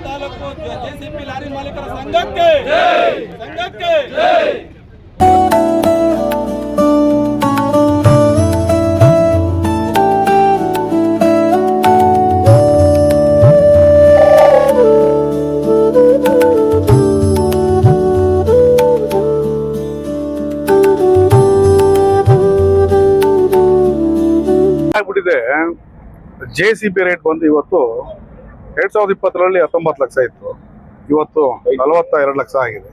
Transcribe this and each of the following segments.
Taluk JCB lorry ಮಾಲೀಕರ ಸಂಘಕ್ಕೆ ಸಂಘಕ್ಕೆ ಆಗ್ಬಿಟ್ಟಿದೆ. ಜೆಸಿಬಿ ರೇಟ್ ಬಂದು ಇವತ್ತು 2020ರಲ್ಲಿ 19 ಲಕ್ಷ ಇತ್ತು, ಇವತ್ತು 42 ಲಕ್ಷ ಆಗಿದೆ.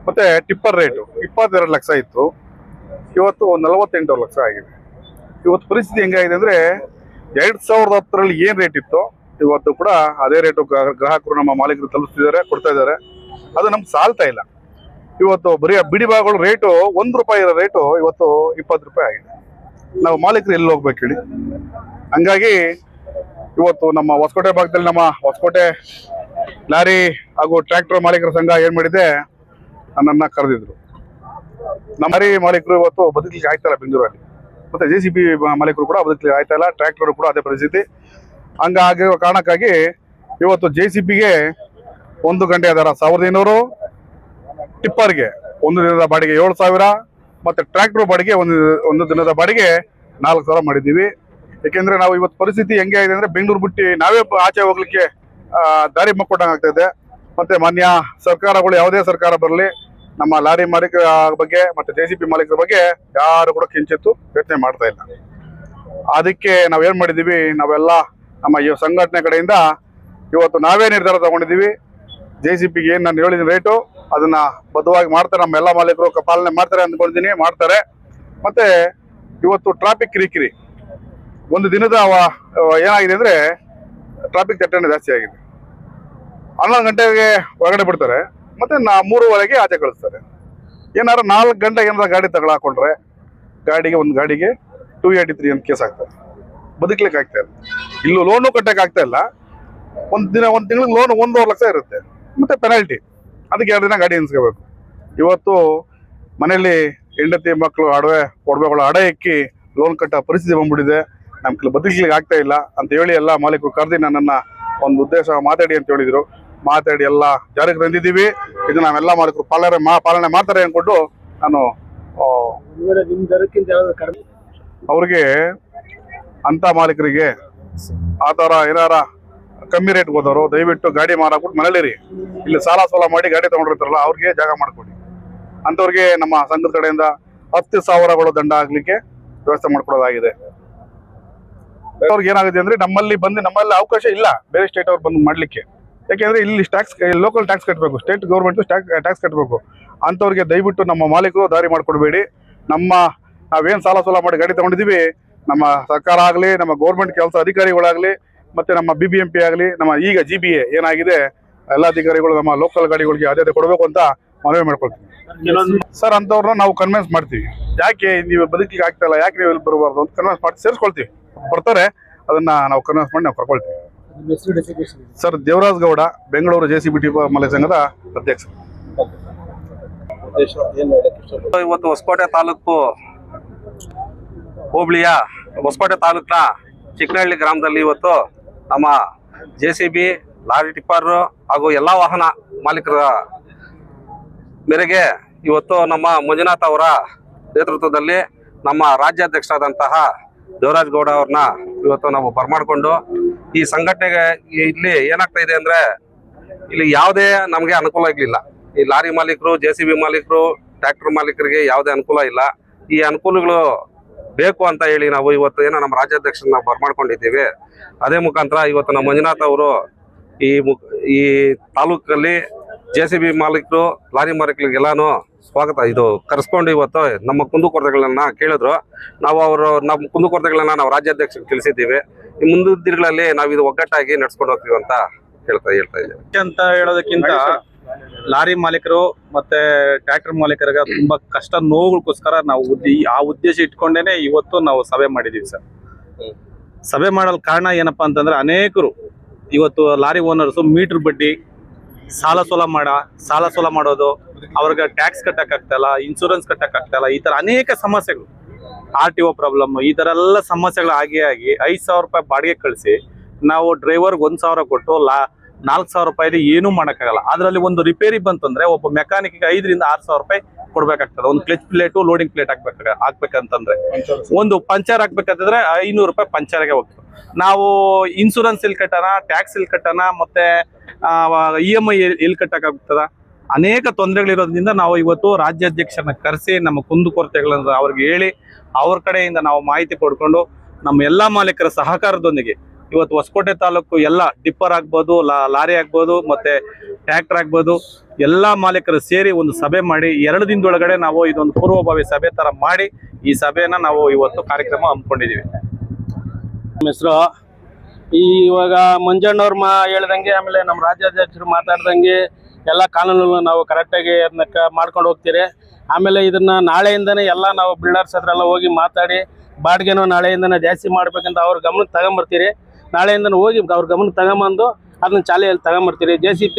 ಮತ್ತೆ ಟಿಪ್ಪರ್ ರೇಟು 22 ಲಕ್ಷ ಇತ್ತು, ಇವತ್ತು 48 ಲಕ್ಷ ಆಗಿದೆ. ಇವತ್ತು ಪರಿಸ್ಥಿತಿ ಹೆಂಗಾಗಿದೆ ಅಂದ್ರೆ 2010ರಲ್ಲಿ ಏನ್ ರೇಟ್ ಇತ್ತು ಇವತ್ತು ಕೂಡ ಅದೇ ರೇಟು ಗ್ರಾಹಕರು ನಮ್ಮ ಮಾಲೀಕರು ತಲುಪಿಸ್ತಿದ್ದಾರೆ, ಕೊಡ್ತಾ ಇದ್ದಾರೆ. ಅದು ನಮ್ಗೆ ಸಾಲ್ತಾ ಇಲ್ಲ. ಇವತ್ತು ಬರೀ ಬಿಡಿ ಭಾಗಗಳು ರೇಟು ₹1 ಇರೋ ರೇಟು ಇವತ್ತು ₹20 ಆಗಿದೆ. ನಾವು ಮಾಲೀಕರು ಎಲ್ಲಿ ಹೋಗ್ಬೇಕು ಹೇಳಿ? ಹಂಗಾಗಿ ಇವತ್ತು ನಮ್ಮ ಹೊಸಕೋಟೆ ಭಾಗದಲ್ಲಿ ನಮ್ಮ ಹೊಸಕೋಟೆ ಲಾರಿ ಹಾಗೂ ಟ್ರ್ಯಾಕ್ಟರ್ ಮಾಲೀಕರ ಸಂಘ ಏನ್ ಮಾಡಿದೆ, ನನ್ನನ್ನ ಕರೆದಿದ್ರು. ನಮ್ಮ ಲಾರಿ ಮಾಲೀಕರು ಇವತ್ತು ಬದುಕಲಿಕ್ಕೆ ಆಗ್ತಾ ಇಲ್ಲ ಬೆಂಗಳೂರಲ್ಲಿ, ಮತ್ತೆ ಜೆಸಿಬಿ ಮಾಲೀಕರು ಕೂಡ ಬದುಕಲಿಕ್ಕೆ ಆಗ್ತಾ ಇಲ್ಲ, ಟ್ರ್ಯಾಕ್ಟರ್ ಕೂಡ ಅದೇ ಪರಿಸ್ಥಿತಿ. ಹಂಗಾಗಿರೋ ಕಾರಣಕ್ಕಾಗಿ ಇವತ್ತು ಜೆಸಿಬಿಗೆ 1 ಗಂಟೆ ದರ 1500, ಟಿಪ್ಪರ್ಗೆ 1 ದಿನದ ಬಾಡಿಗೆ 7000, ಮತ್ತೆ ಟ್ರ್ಯಾಕ್ಟರ್ ಬಾಡಿಗೆ ಒಂದು ದಿನದ ಬಾಡಿಗೆ 4000 ಮಾಡಿದ್ದೀವಿ. ಯಾಕೆಂದ್ರೆ ನಾವು ಇವತ್ತು ಪರಿಸ್ಥಿತಿ ಹೆಂಗೆ ಆಗಿದೆ ಅಂದ್ರೆ ಬೆಂಗಳೂರು ಬಿಟ್ಟು ನಾವೇ ಆಚೆ ಹೋಗ್ಲಿಕ್ಕೆ ದಾರಿ ಮಕ್ಕೊಟ್ಟಂಗೆ ಆಗ್ತಾ ಇದೆ. ಮತ್ತೆ ಮಾನ್ಯ ಸರ್ಕಾರಗಳು, ಯಾವುದೇ ಸರ್ಕಾರ ಬರಲಿ, ನಮ್ಮ ಲಾರಿ ಮಾಲೀಕರ ಬಗ್ಗೆ ಮತ್ತೆ ಜೆಸಿಬಿ ಮಾಲೀಕರ ಬಗ್ಗೆ ಯಾರು ಕೂಡ ಕಿಂಚಿತ್ತು ಯೋಚನೆ ಮಾಡ್ತಾ ಇಲ್ಲ. ಅದಕ್ಕೆ ನಾವೇನ್ ಮಾಡಿದೀವಿ, ನಾವೆಲ್ಲ ನಮ್ಮ ಈ ಸಂಘಟನೆ ಕಡೆಯಿಂದ ಇವತ್ತು ನಾವೇ ನಿರ್ಧಾರ ತಗೊಂಡಿದ್ದೀವಿ. ಜೆಸಿಬಿಗೆ ಏನ್ ನಾನು ಹೇಳಿದ ರೇಟು ಅದನ್ನ ಬದ್ಧವಾಗಿ ಮಾಡ್ತಾರೆ, ನಮ್ಮ ಎಲ್ಲ ಮಾಲೀಕರು ಪಾಲನೆ ಮಾಡ್ತಾರೆ ಅಂದ್ಕೊಂಡಿದ್ದೀನಿ, ಮಾಡ್ತಾರೆ. ಮತ್ತೆ ಇವತ್ತು ಟ್ರಾಫಿಕ್ ಕಿರಿಕಿರಿ ಒಂದು ದಿನದ ಏನಾಗಿದೆ ಅಂದ್ರೆ ಟ್ರಾಫಿಕ್ ದಟ್ಟಣೆ ಜಾಸ್ತಿ ಆಗಿದೆ. 11 ಗಂಟೆಗೆ ಹೊರಗಡೆ ಬಿಡ್ತಾರೆ, ಮತ್ತೆ 3:15ಗೆ ಆಚೆ ಕಳಿಸ್ತಾರೆ. ಏನಾದ್ರು 4 ಗಂಟೆಗೆ ಏನಾದ್ರು ಗಾಡಿ ತಗೊಳಾಕೊಂಡ್ರೆ ಒಂದು ಗಾಡಿಗೆ 283 ಅಂತ ಕೇಸ್ ಆಗ್ತದೆ. ಬದುಕಲಿಕ್ಕೆ ಆಗ್ತಾ ಇಲ್ಲ. ಇಲ್ಲೂ ಲೋನು ಕಟ್ಟಕ್ಕೆ ಆಗ್ತಾ ಇಲ್ಲ. ಒಂದು ತಿಂಗಳಿಗೆ ಲೋನ್ 1.5 ಲಕ್ಷ ಇರುತ್ತೆ, ಮತ್ತೆ ಪೆನಾಲ್ಟಿ. ಅದಕ್ಕೆ 2 ದಿನ ಗಾಡಿ ನಿಲ್ಸ್ಕೋಬೇಕು. ಇವತ್ತು ಮನೆಯಲ್ಲಿ ಹೆಂಡತಿ ಮಕ್ಕಳು ಒಡವೆಗಳು ಅಡ ಎಕ್ಕಿ ಲೋನ್ ಕಟ್ಟ ಪರಿಸ್ಥಿತಿ ಬಂದ್ಬಿಟ್ಟಿದೆ. ನಮ್ಗೆ ಬದುಕಲಿಕ್ಕೆ ಆಗ್ತಾ ಇಲ್ಲ ಅಂತ ಹೇಳಿ ಎಲ್ಲ ಮಾಲೀಕರು ಕರೆದಿ ನನ್ನನ್ನ ಒಂದು ಉದ್ದೇಶ ಮಾತಾಡಿ ಅಂತ ಹೇಳಿದ್ರು. ಮಾತಾಡಿ ಎಲ್ಲ ಜಾರಿಗೆ ತಂದಿದ್ದೀವಿ. ಇದು ನಾವೆಲ್ಲ ಮಾಲೀಕರು ಪಾಲನೆ ಮಾಡ್ತಾರೆ ಅನ್ಕೊಂಡು ನಾನು ಅವ್ರಿಗೆ ಅಂತ ಮಾಲೀಕರಿಗೆ ಆ ಥರ ಏನಾರ ಕಮ್ಮಿ ರೇಟ್ ಹೋದವರು ದಯವಿಟ್ಟು ಗಾಡಿ ಮಾರಾಕ್ಬಿಟ್ಟು ಮನೇಲಿರಿ. ಇಲ್ಲಿ ಸಾಲ ಮಾಡಿ ಗಾಡಿ ತಗೊಂಡಿರ್ತಾರಲ್ಲ ಅವ್ರಿಗೆ ಜಾಗ ಮಾಡ್ಕೊಡಿ. ಅಂತವ್ರಿಗೆ ನಮ್ಮ ಸಂಘದ ಕಡೆಯಿಂದ 10,000 ದಂಡ ಆಗ್ಲಿಕ್ಕೆ ವ್ಯವಸ್ಥೆ ಮಾಡ್ಕೊಡೋದಾಗಿದೆ. ಅವ್ರಿಗೆ ಏನಾಗಿದೆ ಅಂದ್ರೆ ನಮ್ಮಲ್ಲಿ ಅವಕಾಶ ಇಲ್ಲ ಬೇರೆ ಸ್ಟೇಟ್ ಅವ್ರು ಬಂದು ಮಾಡ್ಲಿಕ್ಕೆ. ಯಾಕೆಂದ್ರೆ ಇಲ್ಲಿ ಲೋಕಲ್ ಟ್ಯಾಕ್ಸ್ ಕಟ್ಟಬೇಕು, ಸ್ಟೇಟ್ ಗೌರ್ಮೆಂಟ್ ಟ್ಯಾಕ್ಸ್ ಕಟ್ಟಬೇಕು. ಅಂತವ್ರಿಗೆ ದಯವಿಟ್ಟು ನಮ್ಮ ಮಾಲೀಕರು ದಾರಿ ಮಾಡ್ಕೊಡ್ಬೇಡಿ. ನಾವೇನ್ ಸಾಲ ಮಾಡಿ ಗಾಡಿ ತಗೊಂಡಿದೀವಿ, ನಮ್ಮ ಸರ್ಕಾರ ಆಗ್ಲಿ, ನಮ್ಮ ಗೌರ್ಮೆಂಟ್ ಕೆಲಸ ಅಧಿಕಾರಿಗಳಾಗ್ಲಿ, ಮತ್ತೆ ನಮ್ಮ BBMP ಆಗಲಿ, ನಮ್ಮ ಈಗ GBA ಏನಾಗಿದೆ, ಎಲ್ಲ ಅಧಿಕಾರಿಗಳು ನಮ್ಮ ಲೋಕಲ್ ಗಾಡಿಗಳಿಗೆ ಆದ್ಯತೆ ಕೊಡಬೇಕು ಅಂತ ಮನವಿ ಮಾಡ್ಕೊಳ್ತೀವಿ ಸರ್. ಅಂತವ್ರನ್ನ ನಾವು ಕನ್ವಿನ್ಸ್ ಮಾಡ್ತೀವಿ. ಯಾಕೆ ನೀವು ಬದುಕಲಿಕ್ಕೆ ಆಗ್ತಾ ಇಲ್ಲ, ಯಾಕೆ ನೀವು ಇಲ್ಲಿ ಬರಬಾರ್ದು ಅಂತ ಕನ್ವಿನ್ಸ್ ಮಾಡಿ ಸೇರಿಸ್ಕೊಳ್ತೀವಿ. ಬರ್ತಾರೆ, ಅದನ್ನ ನಾವು ಕನ್ವಿನ್ಸ್ ಮಾಡಿ ನಾವು ಕರ್ಕೊಳ್ತೀವಿ. ಸರ್ ದೇವರಾಜ್ ಗೌಡ, ಬೆಂಗಳೂರು ಜೆಸಿಬಿ ಮಾಲೀಕ ಸಂಘದ ಅಧ್ಯಕ್ಷ. ಇವತ್ತು ಹೊಸಕೋಟೆ ತಾಲೂಕು ಹೋಬಳಿಯ ಹೊಸಕೋಟೆ ತಾಲೂಕಿನ ಚಿಕ್ಕನಹಳ್ಳಿ ಗ್ರಾಮದಲ್ಲಿ ಇವತ್ತು ನಮ್ಮ ಜೆಸಿಬಿ, ಲಾರಿ ಟಿಪ್ಪರ್ ಹಾಗೂ ಎಲ್ಲ ವಾಹನ ಮಾಲೀಕರ ಮೇರೆಗೆ ಇವತ್ತು ನಮ್ಮ ಮಂಜುನಾಥ್ ಅವರ ನೇತೃತ್ವದಲ್ಲಿ ನಮ್ಮ ರಾಜ್ಯಾಧ್ಯಕ್ಷರಾದಂತಹ ದೇವರಾಜ್ ಗೌಡ ಅವ್ರನ್ನ ಇವತ್ತು ನಾವು ಬರಮಾಡಿಕೊಂಡು ಈ ಸಂಘಟನೆಗೆ ಇಲ್ಲಿ ಏನಾಗ್ತಾ ಇದೆ ಅಂದ್ರೆ ಇಲ್ಲಿ ಯಾವುದೇ ನಮಗೆ ಅನುಕೂಲ ಇರಲಿಲ್ಲ. ಈ ಲಾರಿ ಮಾಲೀಕರು, ಜೆಸಿಬಿ ಮಾಲೀಕರು, ಟ್ರ್ಯಾಕ್ಟರ್ ಮಾಲೀಕರಿಗೆ ಯಾವುದೇ ಅನುಕೂಲ ಇಲ್ಲ. ಈ ಅನುಕೂಲಗಳು ಬೇಕು ಅಂತ ಹೇಳಿ ನಾವು ಇವತ್ತು ನಮ್ಮ ರಾಜ್ಯಾಧ್ಯಕ್ಷರನ್ನ ಬರಮಾಡ್ಕೊಂಡಿದ್ದೀವಿ. ಅದೇ ಮುಖಾಂತರ ಇವತ್ತು ನಮ್ಮ ಮಂಜುನಾಥ್ ಅವರು ಈ ತಾಲೂಕಲ್ಲಿ ಜೆಸಿಬಿ ಮಾಲೀಕರು, ಲಾರಿ ಮಾಲೀಕರಿಗೆಲ್ಲಾನು ಕರೆಸ್ಕೊಂಡು ಇವತ್ತು ನಮ್ಮ ಕುಂದುಕೊರತೆಗಳನ್ನ ಕೇಳಿದ್ರು. ನಮ್ಮ ಕುಂದುಕೊರತೆಗಳನ್ನ ನಾವು ರಾಜ್ಯಾಧ್ಯಕ್ಷರಿಗೆ ತಿಳಿಸಿದ್ದೀವಿ. ಈ ಮುಂದಿನ ದಿನಗಳಲ್ಲಿ ನಾವು ಇದು ಒಗ್ಗಟ್ಟಾಗಿ ನಡ್ಸ್ಕೊಂಡು ಹೋಗ್ತೀವಿ ಅಂತ ಹೇಳ್ತಾ ಇದ್ದೀವಿ ಅಂತ ಹೇಳೋದಕ್ಕಿಂತ ಲಾರಿ ಮಾಲೀಕರು ಮತ್ತೆ ಟ್ರ್ಯಾಕ್ಟರ್ ಮಾಲೀಕರಿಗೆ ತುಂಬಾ ಕಷ್ಟ ನೋವುಗೋಸ್ಕರ ನಾವು ಆ ಉದ್ದೇಶ ಇಟ್ಕೊಂಡೇನೆ ಇವತ್ತು ನಾವು ಸಭೆ ಮಾಡಿದೀವಿ ಸರ್. ಸಭೆ ಮಾಡಲ್ ಕಾರಣ ಏನಪ್ಪಾ ಅಂತಂದ್ರೆ ಅನೇಕರು ಇವತ್ತು ಲಾರಿ ಓನರ್ಸು ಮೀಟರ್ ಬಡ್ಡಿ, ಸಾಲ ಸೋಲ ಮಾಡೋದು, ಅವ್ರಿಗೆ ಟ್ಯಾಕ್ಸ್ ಕಟ್ಟಕ್ ಆಗ್ತಾ ಇಲ್ಲ, ಇನ್ಶೂರೆನ್ಸ್ ಕಟ್ಟಕ್ ಆಗ್ತಾ ಇಲ್ಲ, ಈ ತರ ಅನೇಕ ಸಮಸ್ಯೆಗಳು, RTO ಪ್ರಾಬ್ಲಮ್, ಈ ತರ ಎಲ್ಲ ಸಮಸ್ಯೆಗಳು ಆಗಿ 5,000 ರೂಪಾಯಿ ಬಾಡಿಗೆ ಕಳಿಸಿ ನಾವು ಡ್ರೈವರ್ಗೆ 1,000 ಕೊಟ್ಟು 4,000 ರೂಪಾಯಿ ಏನೂ ಮಾಡೋಕ್ಕಾಗಲ್ಲ. ಅದರಲ್ಲಿ ಒಂದು ರಿಪೇರಿ ಬಂತಂದ್ರೆ ಒಬ್ಬ ಮೆಕ್ಯಾನಿಕ್ಗೆ 5,000 to 6,000 ರೂಪಾಯಿ ಕೊಡ್ಬೇಕಾಗ್ತದೆ. ಒಂದು ಕ್ಲಚ್ ಪ್ಲೇಟು ಲೋಡಿಂಗ್ ಪ್ಲೇಟ್ ಹಾಕ್ಬೇಕಂತಂದ್ರೆ, ಒಂದು ಪಂಚರ್ ಹಾಕ್ಬೇಕಂತಂದ್ರೆ 500 ರೂಪಾಯಿ ಪಂಚರ್ಗೆ ಹೋಗ್ತದೆ. ನಾವು ಇನ್ಸೂರೆನ್ಸ್ ಎಲ್ಲಿ ಕಟ್ಟೋಣ, ಟ್ಯಾಕ್ಸ್ ಎಲ್ಲಿ ಕಟ್ಟೋಣ, ಮತ್ತೆ EMI ಎಲ್ಲಿ ಕಟ್ಟಕ್ಕಾಗ್ತದ, ಅನೇಕ ತೊಂದರೆಗಳಿರೋದ್ರಿಂದ ನಾವು ಇವತ್ತು ರಾಜ್ಯಾಧ್ಯಕ್ಷರನ್ನ ಕರೆಸಿ ನಮ್ಮ ಕುಂದುಕೊರತೆಗಳನ್ನ ಅವ್ರಿಗೆ ಹೇಳಿ ಅವ್ರ ಕಡೆಯಿಂದ ನಾವು ಮಾಹಿತಿ ಪಡ್ಕೊಂಡು ನಮ್ಮ ಎಲ್ಲಾ ಮಾಲೀಕರ ಸಹಕಾರದೊಂದಿಗೆ ಇವತ್ತು ಹೊಸಕೋಟೆ ತಾಲೂಕು ಎಲ್ಲ ಟಿಪ್ಪರ್ ಆಗ್ಬೋದು, ಲಾರಿ ಆಗ್ಬೋದು, ಮತ್ತೆ ಟ್ರ್ಯಾಕ್ಟರ್ ಆಗ್ಬೋದು, ಎಲ್ಲಾ ಮಾಲೀಕರು ಸೇರಿ ಒಂದು ಸಭೆ ಮಾಡಿ 2 ದಿನದೊಳಗಡೆ ನಾವು ಇದೊಂದು ಪೂರ್ವಭಾವಿ ಸಭೆ ತರ ಮಾಡಿ ಈ ಸಭೆಯನ್ನ ನಾವು ಇವತ್ತು ಕಾರ್ಯಕ್ರಮ ಹಮ್ಮಿಕೊಂಡಿದೀವಿ. ನಮ್ಮ ಹೆಸರು ಇವಾಗ ಮಂಜಣ್ಣವ್ರು ಹೇಳ್ದಂಗೆ, ಆಮೇಲೆ ನಮ್ಮ ರಾಜ್ಯಾಧ್ಯಕ್ಷರು ಮಾತಾಡ್ದಂಗೆ ಎಲ್ಲ ಕಾನೂನು ನಾವು ಕರೆಕ್ಟಾಗಿ ಅದನ್ನ ಮಾಡ್ಕೊಂಡು ಹೋಗ್ತೀರಿ. ಆಮೇಲೆ ಇದನ್ನ ನಾಳೆಯಿಂದನೇ ಎಲ್ಲ ನಾವು ಬಿಲ್ಡರ್ಸ್ ಹತ್ರ ಹೋಗಿ ಮಾತಾಡಿ ಬಾಡಿಗೆನೂ ನಾಳೆಯಿಂದನೇ ಜಾಸ್ತಿ ಮಾಡ್ಬೇಕಂತ ಅವ್ರ ಗಮನಕ್ಕೆ ತಗೊಂಬರ್ತೀರಿ. ನಾಳೆಯಿಂದ ಹೋಗಿ ಅವ್ರ ಗಮನಕ್ಕೆ ತಗೊಂಬಂದು ಅದನ್ನ ಚಾಲೆಯಲ್ಲಿ ತಗೊಂಬರ್ತೀರಿ. JCB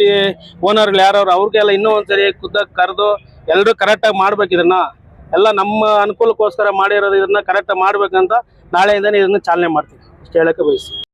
ಓನರ್ಗಳು ಯಾರವ್ರು ಅವ್ರಿಗೆಲ್ಲ ಇನ್ನೂ ಒಂದ್ಸರಿ ಖುದ್ದಾಗಿ ಕರೆದು ಎಲ್ಲರೂ ಕರೆಕ್ಟಾಗಿ ಮಾಡ್ಬೇಕು. ಇದನ್ನ ಎಲ್ಲ ನಮ್ಮ ಅನುಕೂಲಕ್ಕೋಸ್ಕರ ಮಾಡಿರೋದು, ಇದನ್ನ ಕರೆಕ್ಟಾಗಿ ಮಾಡ್ಬೇಕಂತ ನಾಳೆಯಿಂದನೇ ಇದನ್ನ ಚಾಲನೆ ಮಾಡ್ತೀವಿ. ಇಷ್ಟು ಹೇಳಕ್ಕೆ ಬಯಸ್ತೀನಿ.